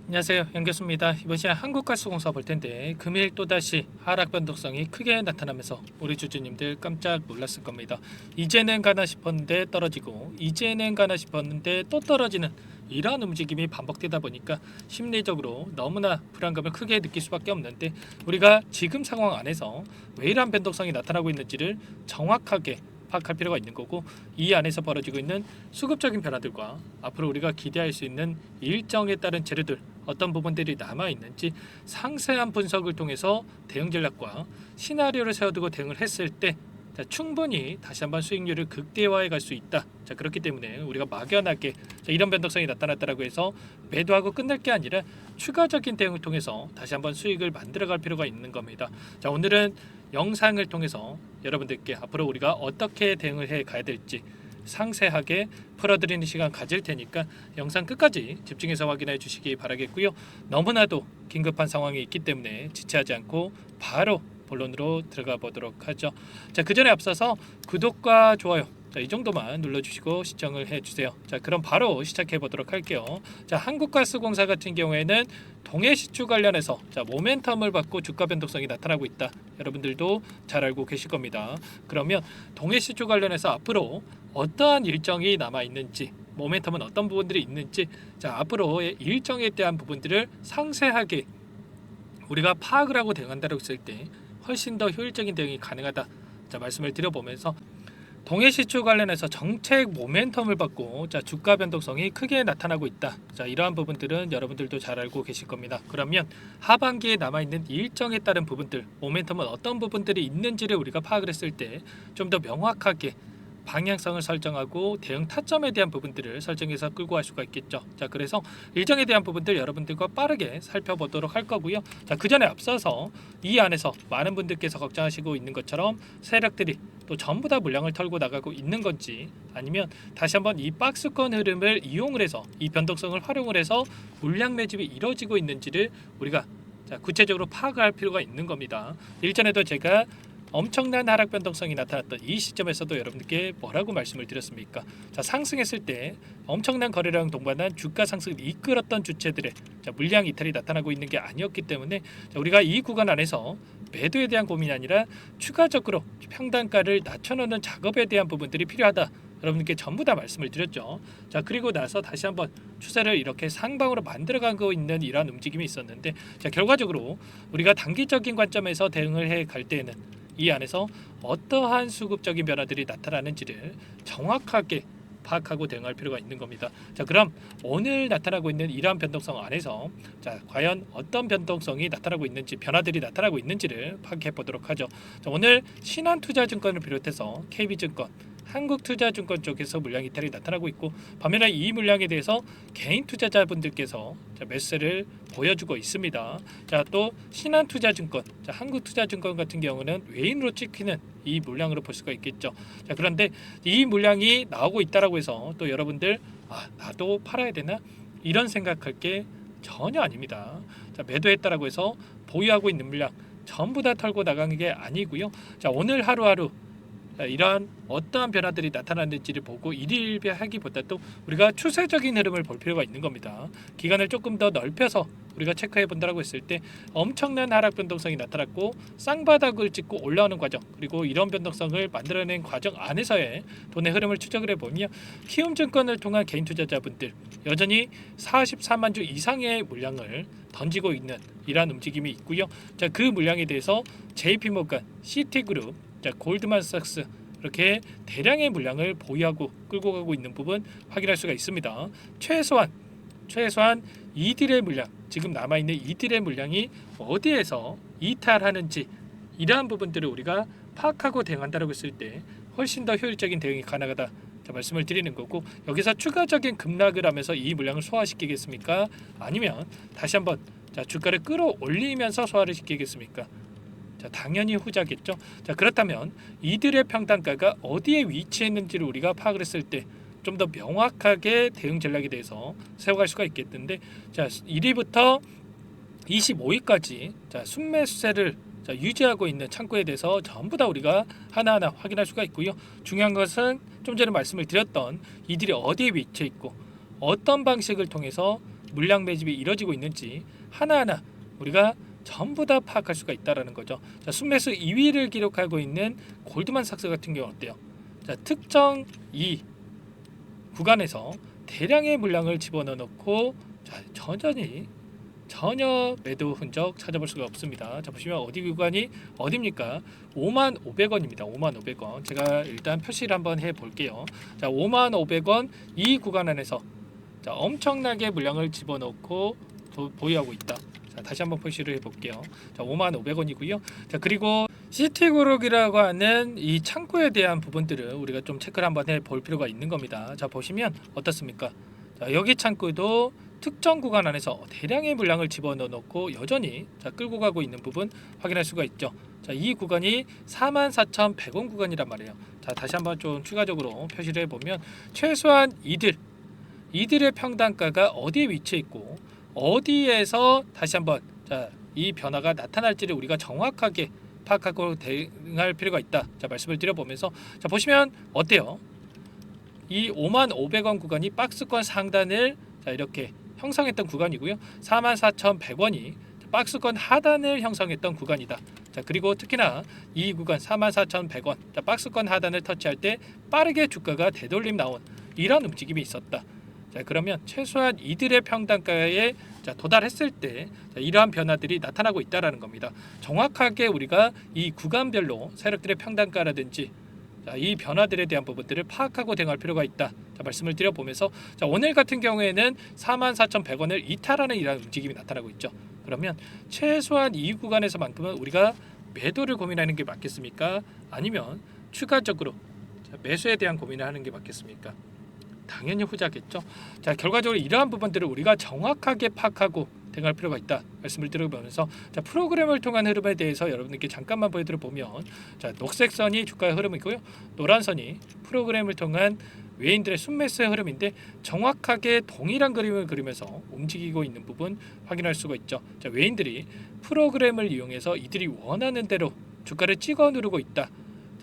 안녕하세요, 연교수입니다. 이번 시간 한국가스공사 볼 텐데 금일 또다시 하락 변동성이 크게 나타나면서 우리 주주님들 깜짝 놀랐을 겁니다. 이제는 가나 싶었는데 떨어지고 이제는 가나 싶었는데 또 떨어지는 이러한 움직임이 반복되다 보니까 심리적으로 너무나 불안감을 크게 느낄 수밖에 없는데, 우리가 지금 상황 안에서 왜 이러한 변동성이 나타나고 있는지를 정확하게 파악할 필요가 있는 거고, 이 안에서 벌어지고 있는 수급적인 변화들과 앞으로 우리가 기대할 수 있는 일정에 따른 재료들, 어떤 부분들이 남아 있는지 상세한 분석을 통해서 대응 전략과 시나리오를 세워두고 대응을 했을 때 충분히 다시 한번 수익률을 극대화해 갈 수 있다. 그렇기 때문에 우리가 막연하게 이런 변동성이 나타났다라고 해서 매도하고 끝낼 게 아니라 추가적인 대응을 통해서 다시 한번 수익을 만들어갈 필요가 있는 겁니다. 오늘은 영상을 통해서 여러분들께 앞으로 우리가 어떻게 대응을 해 가야 될지 상세하게 풀어드리는 시간 가질 테니까 영상 끝까지 집중해서 확인해 주시기 바라겠고요. 너무나도 긴급한 상황이 있기 때문에 지체하지 않고 바로 본론으로 들어가 보도록 하죠. 그 전에 앞서서 구독과 좋아요 이 정도만 눌러주시고 시청을 해주세요. 그럼 바로 시작해 보도록 할게요. 한국가스공사 같은 경우에는 동해시추 관련해서 모멘텀을 받고 주가 변동성이 나타나고 있다. 여러분들도 잘 알고 계실 겁니다. 그러면 동해시추 관련해서 앞으로 어떠한 일정이 남아 있는지, 모멘텀은 어떤 부분들이 있는지, 앞으로의 일정에 대한 부분들을 상세하게 우리가 파악을 하고 대응한다고 했을 때 훨씬 더 효율적인 대응이 가능하다. 말씀을 드려보면서 동해시추 관련해서 정책 모멘텀을 받고 주가 변동성이 크게 나타나고 있다. 이러한 부분들은 여러분들도 잘 알고 계실 겁니다. 그러면 하반기에 남아있는 일정에 따른 부분들, 모멘텀은 어떤 부분들이 있는지를 우리가 파악을 했을 때 좀 더 명확하게 방향성을 설정하고 대응 타점에 대한 부분들을 설정해서 끌고 갈 수가 있겠죠. 그래서 일정에 대한 부분들 여러분들과 빠르게 살펴보도록 할 거고요. 그 전에 앞서서 이 안에서 많은 분들께서 걱정하시고 있는 것처럼 세력들이 또 전부 다 물량을 털고 나가고 있는 건지, 아니면 다시 한번 이 박스권 흐름을 이용을 해서 이 변동성을 활용을 해서 물량 매집이 이루어지고 있는지를 우리가 구체적으로 파악을 할 필요가 있는 겁니다. 일전에도 제가 엄청난 하락 변동성이 나타났던 이 시점에서도 여러분들께 뭐라고 말씀을 드렸습니까? 상승했을 때 엄청난 거래량 동반한 주가 상승을 이끌었던 주체들의 물량 이탈이 나타나고 있는 게 아니었기 때문에 우리가 이 구간 안에서 매도에 대한 고민이 아니라 추가적으로 평단가를 낮춰놓는 작업에 대한 부분들이 필요하다. 여러분께 전부 다 말씀을 드렸죠. 그리고 나서 다시 한번 추세를 이렇게 상방으로 만들어가고 있는 이러한 움직임이 있었는데, 결과적으로 우리가 단기적인 관점에서 대응을 해 갈 때에는 이 안에서 어떠한 수급적인 변화들이 나타나는지를 정확하게 파악하고 대응할 필요가 있는 겁니다. 그럼 오늘 나타나고 있는 이러한 변동성 안에서 과연 어떤 변동성이 나타나고 있는지, 변화들이 나타나고 있는지를 파악해 보도록 하죠. 오늘 신한투자증권을 비롯해서 KB증권, 한국투자증권 쪽에서 물량 이탈이 나타나고 있고, 반면에 이 물량에 대해서 개인 투자자분들께서 매수세를 보여주고 있습니다. 또 신한투자증권, 한국투자증권 같은 경우는 외인으로 찍히는 이 물량으로 볼 수가 있겠죠. 그런데 이 물량이 나오고 있다라고 해서 또 여러분들 나도 팔아야 되나 이런 생각할 게 전혀 아닙니다. 매도했다라고 해서 보유하고 있는 물량 전부 다 털고 나가는 게 아니고요. 오늘 하루하루 이러한 어떠한 변화들이 나타났는지를 보고 일일비하기보다도 우리가 추세적인 흐름을 볼 필요가 있는 겁니다. 기간을 조금 더 넓혀서 우리가 체크해 본다고 했을 때 엄청난 하락 변동성이 나타났고 쌍바닥을 찍고 올라오는 과정, 그리고 이런 변동성을 만들어낸 과정 안에서의 돈의 흐름을 추적을 해보면 키움증권을 통한 개인 투자자분들 여전히 44만 주 이상의 물량을 던지고 있는 이러한 움직임이 있고요. 그 물량에 대해서 JP모건, 시티그룹, 골드만삭스 이렇게 대량의 물량을 보유하고 끌고 가고 있는 부분 확인할 수가 있습니다. 최소한 이들의 물량, 지금 남아있는 이들의 물량이 어디에서 이탈하는지 이러한 부분들을 우리가 파악하고 대응한다고 했을 때 훨씬 더 효율적인 대응이 가능하다 말씀을 드리는 거고, 여기서 추가적인 급락을 하면서 이 물량을 소화시키겠습니까? 아니면 다시 한번 주가를 끌어올리면서 소화를 시키겠습니까? 당연히 후자겠죠. 그렇다면 이들의 평단가가 어디에 위치했는지를 우리가 파악을 했을 때 좀 더 명확하게 대응 전략에 대해서 세워갈 수가 있겠는데, 1위부터 25위까지 순매수세를 유지하고 있는 창구에 대해서 전부 다 우리가 하나하나 확인할 수가 있고요. 중요한 것은 좀 전에 말씀을 드렸던 이들이 어디에 위치해 있고 어떤 방식을 통해서 물량 매집이 이뤄지고 있는지 하나하나 우리가 전부 다 파악할 수가 있다라는 거죠. 자, 순매수 2위를 기록하고 있는 골드만삭스 같은 경우 어때요? 자, 특정 이 구간에서 대량의 물량을 집어넣어 놓고 자, 전혀 매도 흔적 찾아볼 수가 없습니다. 자, 보시면 어디 구간이 어디입니까? 55,500원입니다. 55,500원. 제가 일단 표시를 한번 해 볼게요. 자, 55,500원 이 구간 안에서 자, 엄청나게 물량을 집어넣고 보유하고 있다. 자, 다시 한번 표시를 해 볼게요. 자, 55,500원이고요. 자, 그리고 시티그룹이라고 하는 이 창구에 대한 부분들을 우리가 좀 체크를 한번 해 볼 필요가 있는 겁니다. 자, 보시면 어떻습니까? 자, 여기 창구도 특정 구간 안에서 대량의 물량을 집어넣어 놓고 여전히 자, 끌고 가고 있는 부분 확인할 수가 있죠. 자, 이 구간이 44,100원 구간이란 말이에요. 자, 다시 한번 좀 추가적으로 표시를 해보면 최소한 이들의 평단가가 어디에 위치해 있고 어디에서 다시 한번 자, 이 변화가 나타날지를 우리가 정확하게 파악하고 대응할 필요가 있다. 자, 말씀을 드려보면서 자, 보시면 어때요? 이 55,500원 구간이 박스권 상단을 자, 이렇게 형성했던 구간이고요. 44,100원이 박스권 하단을 형성했던 구간이다. 자, 그리고 특히나 이 구간 44,100원 자, 박스권 하단을 터치할 때 빠르게 주가가 되돌림 나온 이런 움직임이 있었다. 자, 그러면 최소한 이들의 평단가에 자, 도달했을 때 자, 이러한 변화들이 나타나고 있다라는 겁니다. 정확하게 우리가 이 구간별로 세력들의 평단가라든지 자, 이 변화들에 대한 부분들을 파악하고 대응할 필요가 있다. 자, 말씀을 드려보면서 자, 오늘 같은 경우에는 44,100원을 이탈하는 이러한 움직임이 나타나고 있죠. 그러면 최소한 이 구간에서만큼은 우리가 매도를 고민하는 게 맞겠습니까? 아니면 추가적으로 자, 매수에 대한 고민을 하는 게 맞겠습니까? 당연히 후자겠죠. 자, 결과적으로 이러한 부분들을 우리가 정확하게 파악하고 대응할 필요가 있다 말씀을 드려보면서 자, 프로그램을 통한 흐름에 대해서 여러분들께 잠깐만 보여드려 보면 자, 녹색 선이 주가의 흐름이고요, 노란 선이 프로그램을 통한 외인들의 순매수의 흐름인데 정확하게 동일한 그림을 그리면서 움직이고 있는 부분 확인할 수가 있죠. 자, 외인들이 프로그램을 이용해서 이들이 원하는 대로 주가를 찍어 누르고 있다.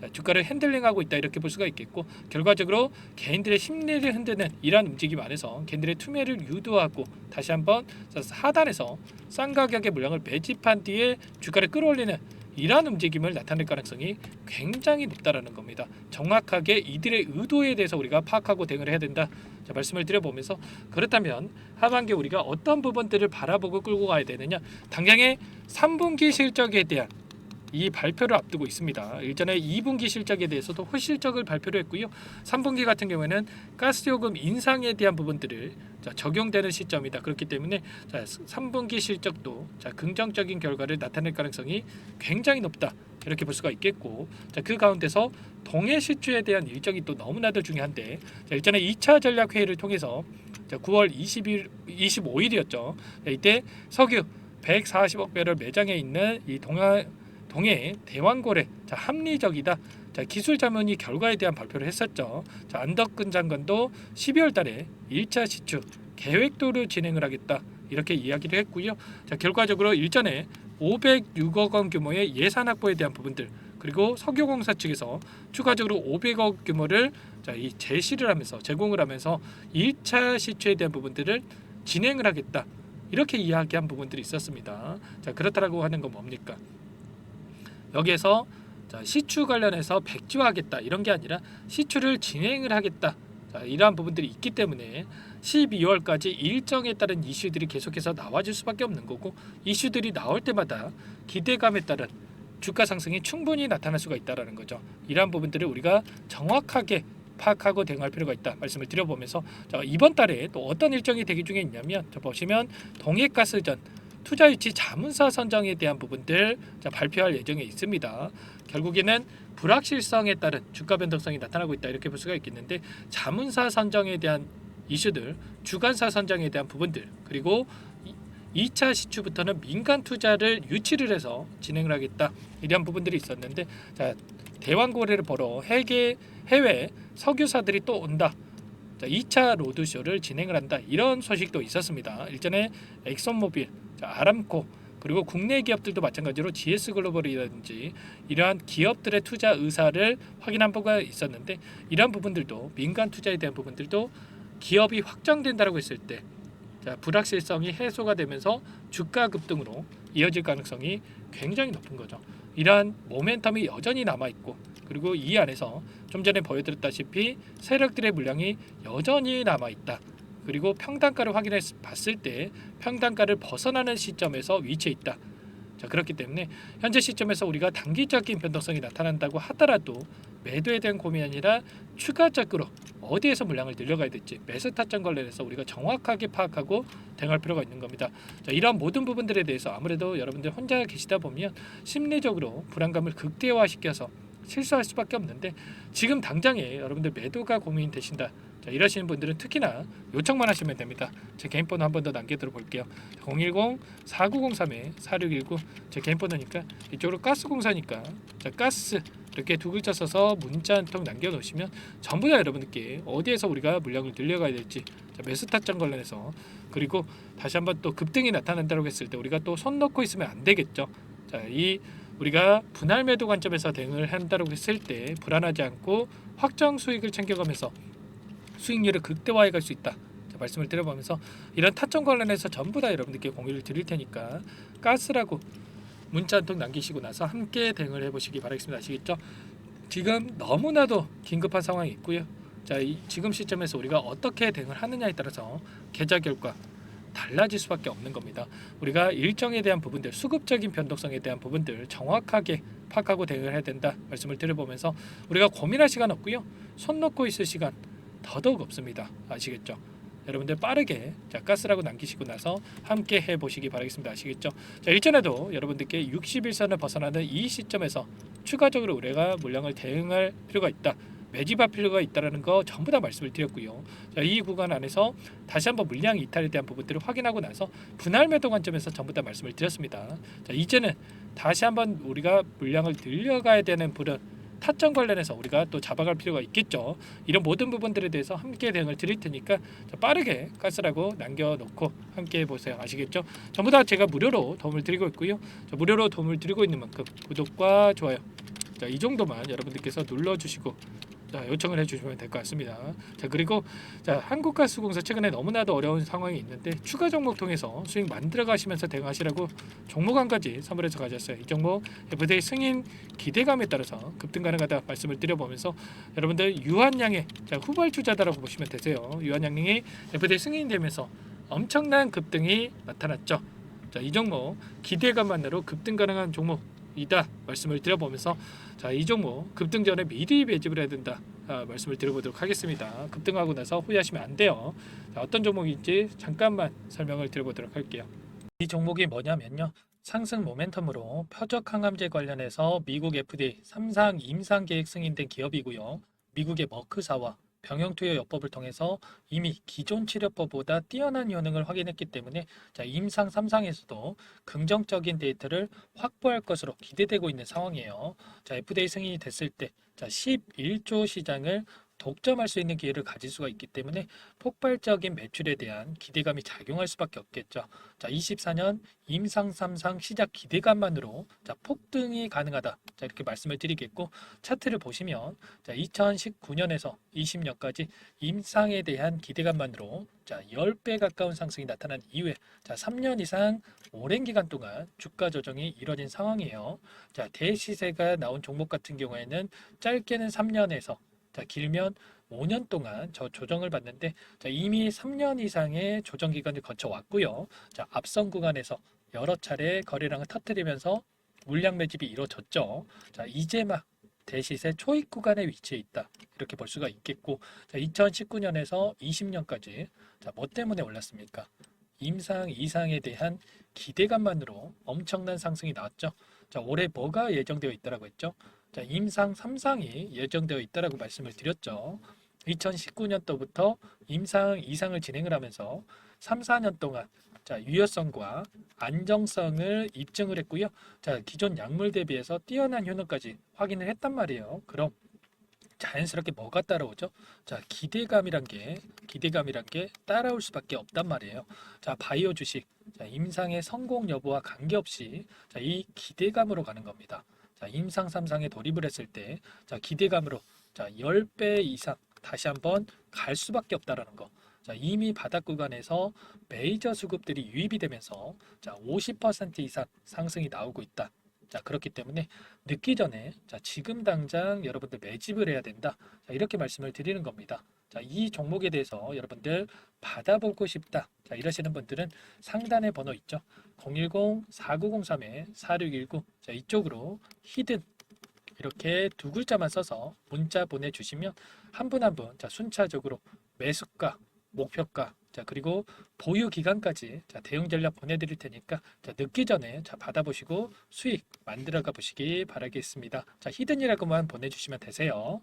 자, 주가를 핸들링하고 있다 이렇게 볼 수가 있겠고 결과적으로 개인들의 심리를 흔드는 이러한 움직임 안에서 개인들의 투매를 유도하고 다시 한번 하단에서 싼 가격의 물량을 매집한 뒤에 주가를 끌어올리는 이러한 움직임을 나타낼 가능성이 굉장히 높다라는 겁니다. 정확하게 이들의 의도에 대해서 우리가 파악하고 대응을 해야 된다. 자, 말씀을 드려보면서 그렇다면 하반기 우리가 어떤 부분들을 바라보고 끌고 가야 되느냐, 당장의 3분기 실적에 대한 이 발표를 앞두고 있습니다. 일전에 2분기 실적에 대해서도 홀실적을 발표를 했고요. 3분기 같은 경우에는 가스요금 인상에 대한 부분들을 자, 적용되는 시점이다. 그렇기 때문에 자, 3분기 실적도 자, 긍정적인 결과를 나타낼 가능성이 굉장히 높다. 이렇게 볼 수가 있겠고 자, 그 가운데서 동해 시추에 대한 일정이 또 너무나도 중요한데 자, 일전에 2차 전략회의를 통해서 자, 9월 25일이었죠. 자, 이때 석유 140억 배럴 매장에 있는 이 동해 대왕고래 자, 합리적이다. 자, 기술 자문위 결과에 대한 발표를 했었죠. 자, 안덕근 장관도 12월 달에 1차 시추 계획도를 진행을 하겠다. 이렇게 이야기를 했고요. 자, 결과적으로 일전에 506억 원 규모의 예산 확보에 대한 부분들 그리고 석유공사 측에서 추가적으로 500억 규모를 자, 이 제공을 하면서 1차 시추에 대한 부분들을 진행을 하겠다. 이렇게 이야기한 부분들이 있었습니다. 자, 그렇다라고 하는 건 뭡니까? 여기에서 자, 시추 관련해서 백지화하겠다 이런 게 아니라 시추를 진행을 하겠다. 자, 이러한 부분들이 있기 때문에 12월까지 일정에 따른 이슈들이 계속해서 나와줄 수밖에 없는 거고 이슈들이 나올 때마다 기대감에 따른 주가 상승이 충분히 나타날 수가 있다는 거죠. 이러한 부분들을 우리가 정확하게 파악하고 대응할 필요가 있다 말씀을 드려보면서 자, 이번 달에 또 어떤 일정이 대기 중에 있냐면 자, 보시면 동해가스전 투자유치 자문사 선정에 대한 부분들 자, 발표할 예정에 있습니다. 결국에는 불확실성에 따른 주가 변동성이 나타나고 있다 이렇게 볼 수가 있겠는데 자문사 선정에 대한 이슈들, 주관사 선정에 대한 부분들 그리고 2차 시추부터는 민간 투자를 유치를 해서 진행을 하겠다 이러한 부분들이 있었는데 자, 대왕고래를 보러 해외 석유사들이 또 온다. 자, 2차 로드쇼를 진행을 한다 이런 소식도 있었습니다. 일전에 엑선모빌, 자, 아람코 그리고 국내 기업들도 마찬가지로 GS글로벌이라든지 이러한 기업들의 투자 의사를 확인한 바가 있었는데 이러한 부분들도 민간 투자에 대한 부분들도 기업이 확정된다라고 했을 때 자, 불확실성이 해소가 되면서 주가 급등으로 이어질 가능성이 굉장히 높은 거죠. 이러한 모멘텀이 여전히 남아 있고, 그리고 이 안에서 좀 전에 보여드렸다시피 세력들의 물량이 여전히 남아 있다. 그리고 평단가를 확인해 봤을 때 평단가를 벗어나는 시점에서 위치해 있다. 자, 그렇기 때문에 현재 시점에서 우리가 단기적인 변동성이 나타난다고 하더라도 매도에 대한 고민이 아니라 추가적으로 어디에서 물량을 늘려가야 될지 매수 타점 관련해서 우리가 정확하게 파악하고 대응할 필요가 있는 겁니다. 자, 이러한 모든 부분들에 대해서 아무래도 여러분들 혼자 계시다 보면 심리적으로 불안감을 극대화시켜서 실수할 수밖에 없는데, 지금 당장에 여러분들 매도가 고민이 되신다, 자, 이러시는 분들은 특히나 요청만 하시면 됩니다. 제 개인 번호 한 번 더 남겨드려 볼게요. 010-4903-4619 제 개인 번호니까 이쪽으로 가스공사니까, 자, 가스 이렇게 두 글자 써서 문자 한 통 남겨놓으시면 전부 다 여러분들께 어디에서 우리가 물량을 늘려가야 될지, 자, 매수 타점 관련해서, 그리고 다시 한번 또 급등이 나타난다고 했을 때 우리가 또 손 넣고 있으면 안 되겠죠. 자, 이 우리가 분할 매도 관점에서 대응을 한다고 했을 때 불안하지 않고 확정 수익을 챙겨가면서 수익률을 극대화해 갈 수 있다, 자, 말씀을 드려보면서 이런 타점 관련해서 전부 다 여러분들께 공유를 드릴 테니까 가스라고 문자 한 통 남기시고 나서 함께 대응을 해보시기 바라겠습니다. 아시겠죠? 지금 너무나도 긴급한 상황이 있고요. 자, 지금 시점에서 우리가 어떻게 대응을 하느냐에 따라서 계좌 결과 달라질 수밖에 없는 겁니다. 우리가 일정에 대한 부분들, 수급적인 변동성에 대한 부분들 정확하게 파악하고 대응을 해야 된다 말씀을 드려보면서 우리가 고민할 시간 없고요. 손 놓고 있을 시간 더더욱 없습니다. 아시겠죠? 여러분들 빠르게, 자, 가스라고 남기시고 나서 함께 해보시기 바라겠습니다. 아시겠죠? 자, 일전에도 여러분들께 61선을 벗어나는 이 시점에서 추가적으로 우리가 물량을 대응할 필요가 있다, 매집할 필요가 있다는 거 전부 다 말씀을 드렸고요. 자, 이 구간 안에서 다시 한번 물량 이탈에 대한 부분들을 확인하고 나서 분할 매도 관점에서 전부 다 말씀을 드렸습니다. 자, 이제는 다시 한번 우리가 물량을 늘려가야 되는 부분 타점 관련해서 우리가 또 잡아갈 필요가 있겠죠. 이런 모든 부분들에 대해서 함께 대응을 드릴 테니까 빠르게 가스라고 남겨놓고 함께 해보세요. 아시겠죠? 전부 다 제가 무료로 도움을 드리고 있고요. 무료로 도움을 드리고 있는 만큼 구독과 좋아요, 자, 이 정도만 여러분들께서 눌러주시고, 자, 요청을 해주시면 될 것 같습니다. 자, 그리고 자, 한국가스공사 최근에 너무나도 어려운 상황이 있는데 추가 종목 통해서 수익 만들어 가시면서 대응하시라고 종목 한 가지 선물해서 가졌어요. 이 종목 FDA 승인 기대감에 따라서 급등 가능하다 말씀을 드려보면서 여러분들 유한양의, 자, 후발주자다라고 보시면 되세요. 유한양이 FDA 승인되면서 엄청난 급등이 나타났죠. 자, 이 종목 기대감만으로 급등 가능한 종목이다 말씀을 드려보면서, 자, 이 종목 급등 전에 미리 매집을 해야 된다, 말씀을 드려보도록 하겠습니다. 급등하고 나서 후회하시면 안 돼요. 자, 어떤 종목인지 잠깐만 설명을 드려보도록 할게요. 이 종목이 뭐냐면요, 상승 모멘텀으로 표적 항암제 관련해서 미국 FDA 3상 임상 계획 승인된 기업이고요. 미국의 머크사와 병용투여 요법을 통해서 이미 기존 치료법보다 뛰어난 효능을 확인했기 때문에, 자, 임상 3상에서도 긍정적인 데이터를 확보할 것으로 기대되고 있는 상황이에요. 자, FDA 승인이 됐을 때, 자, 11조 시장을 독점할 수 있는 기회를 가질 수가 있기 때문에 폭발적인 매출에 대한 기대감이 작용할 수밖에 없겠죠. 자, 24년 임상 3상 시작 기대감만으로, 자, 폭등이 가능하다, 자, 이렇게 말씀을 드리겠고, 차트를 보시면, 자, 2019년에서 20년까지 임상에 대한 기대감만으로, 자, 10배 가까운 상승이 나타난 이후에, 자, 3년 이상 오랜 기간 동안 주가 조정이 이뤄진 상황이에요. 자, 대시세가 나온 종목 같은 경우에는 짧게는 3년에서, 자, 길면 5년 동안 저 조정을 받는데, 자, 이미 3년 이상의 조정 기간을 거쳐 왔고요. 자, 앞선 구간에서 여러 차례 거래량을 터뜨리면서 물량 매집이 이루어졌죠. 자, 이제 막 대시세 초입 구간에 위치해 있다, 이렇게 볼 수가 있겠고, 자, 2019년에서 20년까지, 자, 뭐 때문에 올랐습니까? 임상 이상에 대한 기대감만으로 엄청난 상승이 나왔죠. 자, 올해 뭐가 예정되어 있다라고 했죠? 자, 임상 3상이 예정되어 있다라고 말씀을 드렸죠. 2019년도부터 임상 2상을 진행을 하면서 3, 4년 동안, 자, 유효성과 안정성을 입증을 했고요. 자, 기존 약물 대비해서 뛰어난 효능까지 확인을 했단 말이에요. 그럼 자연스럽게 뭐가 따라오죠? 자, 기대감이란 게 따라올 수밖에 없단 말이에요. 자, 바이오 주식, 자, 임상의 성공 여부와 관계없이, 자, 이 기대감으로 가는 겁니다. 자, 임상 3상에 돌입을 했을 때, 자, 기대감으로, 자, 10배 이상 다시 한번 갈 수밖에 없다라는 거. 자, 이미 바닥 구간에서 메이저 수급들이 유입이 되면서 자, 50% 이상 상승이 나오고 있다. 자, 그렇기 때문에 늦기 전에 자, 지금 당장 여러분들 매집을 해야 된다. 자, 이렇게 말씀을 드리는 겁니다. 자, 이 종목에 대해서 여러분들 받아보고 싶다. 자, 이러시는 분들은 상단에 번호 있죠. 010-4903-4619. 자, 이쪽으로 히든 이렇게 두 글자만 써서 문자 보내주시면 한 분 한 분 자, 순차적으로 매수가, 목표가, 자, 그리고 보유 기간까지 자, 대응 전략 보내드릴 테니까 자, 늦기 전에 자, 받아보시고 수익 만들어가 보시기 바라겠습니다. 자, 히든이라고만 보내주시면 되세요.